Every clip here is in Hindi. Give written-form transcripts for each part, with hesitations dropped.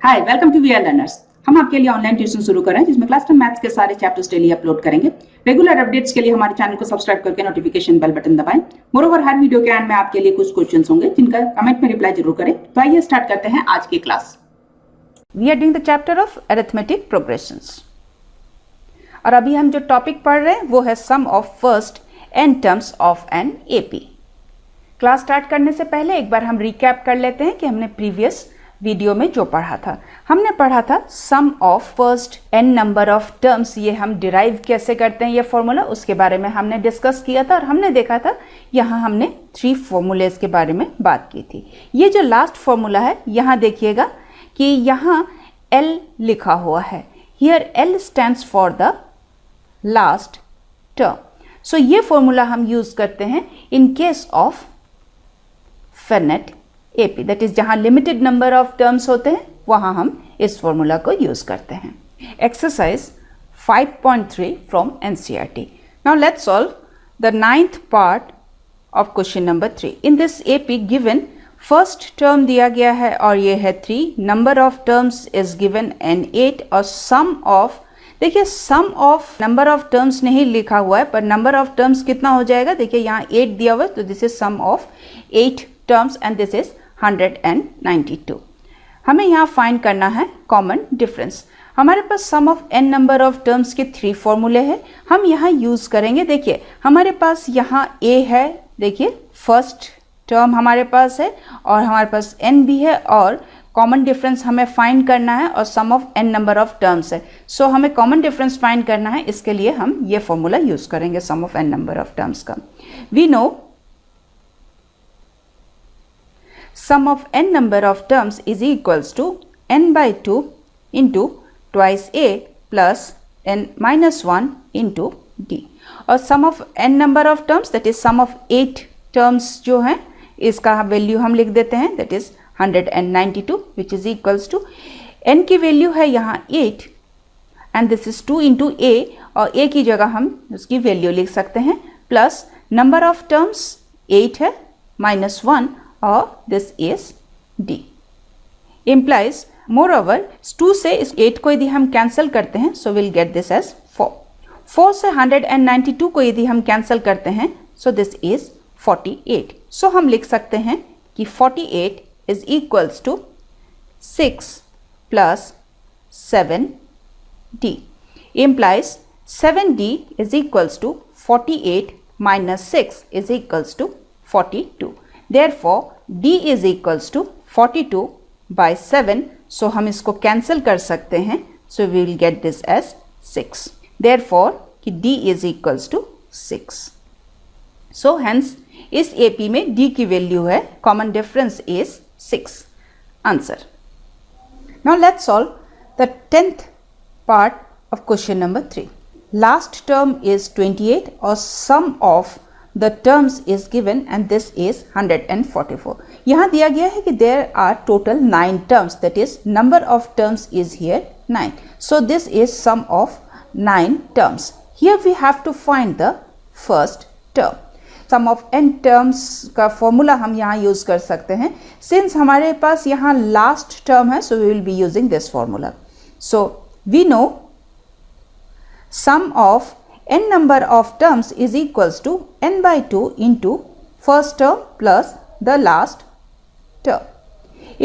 Hi, welcome to VRLearners। हम आपके लिए ऑनलाइन ट्यूशन शुरू कर रहे हैं जिसमें क्लास 10 मैथ्स के सारे चैप्टर्स डेली अपलोड करेंगे। रेगुलर अपडेट्स के लिए हमारे चैनल को सब्सक्राइब करके नोटिफिकेशन बेल बटन दबाएं। मोरोवर हर वीडियो के एंड में आपके लिए कुछ क्वेश्चंस होंगे जिनका कमेंट में रिप्लाई जरूर करें। तो आइए स्टार्ट करते हैं आज की class. We are doing the chapter of arithmetic progressions और अभी हम जो टॉपिक पढ़ रहे हैं वो है sum of first n terms of an AP. Class start करने से पहले एक बार हम रिकैप कर लेते हैं कि हमने प्रीवियस वीडियो में जो पढ़ा था। हमने पढ़ा था sum of first n number of terms, ये हम डिराइव कैसे करते हैं ये फॉर्मूला, उसके बारे में हमने डिस्कस किया था और हमने देखा था यहाँ हमने 3 फॉर्मूलेस के बारे में बात की थी। ये जो लास्ट फॉर्मूला है यहाँ देखिएगा कि यहाँ L लिखा हुआ है। Here L stands for the last term. So ये फॉर्मूला हम यूज करते हैं in case of finite AP, that is जहां लिमिटेड नंबर ऑफ टर्म्स होते हैं वहां हम इस फॉर्मूला को यूज करते हैं। Exercise 5.3 from NCERT। Now let's solve the 9th part of question number 3। In this AP given first term दिया गया है और ये है 3, number of terms is given an 8 और सम ऑफ, देखिए सम ऑफ नंबर ऑफ टर्म्स नहीं लिखा हुआ है पर नंबर ऑफ टर्म्स कितना हो जाएगा, देखिए यहाँ 8 दिया हुआ है तो this is sum of 8 terms and this is 192। हमें यहाँ फाइंड करना है कॉमन डिफरेंस। हमारे पास sum of n number of terms के 3 फॉर्मूले हैं, हम यहाँ यूज करेंगे। देखिए हमारे पास यहाँ a है, देखिए फर्स्ट टर्म हमारे पास है और हमारे पास n भी है और कॉमन डिफरेंस हमें फाइंड करना है और sum of n number of terms है। सो हमें कॉमन डिफरेंस फाइंड करना है, इसके लिए हम ये फॉर्मूला यूज करेंगे sum of n number of terms का। We know sum of n number of terms is equals to n by 2 into twice a plus n minus 1 into d। और sum of n number of terms that is sum of 8 terms जो हैं इसका वैल्यू हम लिख देते हैं, that is 192 which is equals to n की वैल्यू है यहाँ 8 and this is 2 into a और a की जगह हम उसकी वैल्यू लिख सकते हैं प्लस नंबर ऑफ टर्म्स 8 है माइनस 1 और this is d implies moreover 2 से इस 8 को यदि हम कैंसिल करते हैं so we'll get this as 4 से 192 को यदि हम कैंसिल करते हैं so this is 48। so हम लिख सकते हैं कि 48 is equals to 6 plus 7d implies 7d is equals to 48 minus 6 is equals to 42। Therefore, d is equals to 42 by 7. So हम इसको कैंसिल कर सकते हैं। So we will get this as 6. Therefore, कि d is equals to 6. So hence इस AP में d की वैल्यू है, common difference is 6. Answer. Now let's solve the 10th part of question number 3. Last term is 28 or sum of the terms is given and this is 144। यहाँ दिया गया है कि there are total 9 terms, that is number of terms is here 9। So this is sum of 9 terms। Here we have to find the first term। sum of n terms का फॉर्मूला हम यहाँ यूज कर सकते हैं। Since हमारे पास यहाँ last term है so we will be using this formula। So we know sum of n number of terms is equals to n by 2 into first term plus the last term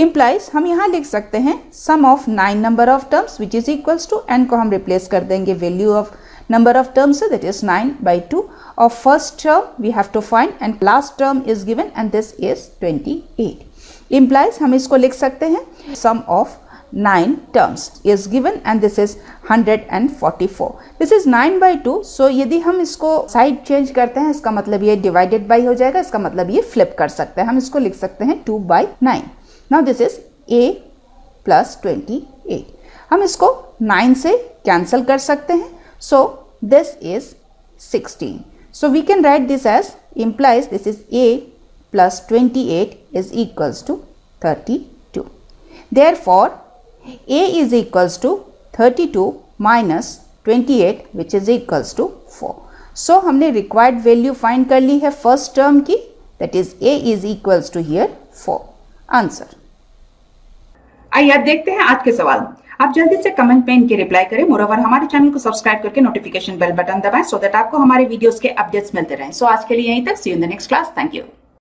implies हम यहाँ लिख सकते हैं sum of 9 number of terms which is equals to n को हम replace कर देंगे value of number of terms that is 9 by 2 of first term we have to find and last term is given and this is 28 implies हम इसको लिख सकते हैं sum of 9 terms is given and this is 144। this is 9 by 2 so यदि हम इसको साइड चेंज करते हैं इसका मतलब ये डिवाइडेड बाई हो जाएगा, इसका मतलब ये फ्लिप कर सकते हैं, हम इसको लिख सकते हैं 2 by 9। now this is a plus 28। हम इसको 9 से कैंसिल कर सकते हैं so this is 16। so we can write this as implies this is a plus 28 is equals to 32। therefore a is equals to 32 minus 28 which is equals to 4। so हमने required value find कर ली है first term की, that is a is equals to here 4। answer। आइए अब देखते हैं आज के सवाल। आप जल्दी से कमेंट में इनके रिप्लाई करें। मोरओवर हमारे चैनल को सब्सक्राइब करके नोटिफिकेशन बेल बटन दबाएं सो दैट आपको हमारे वीडियोस के अपडेट्स मिलते रहें। सो आज के लिए यहीं तक। See you in the next class. Thank you.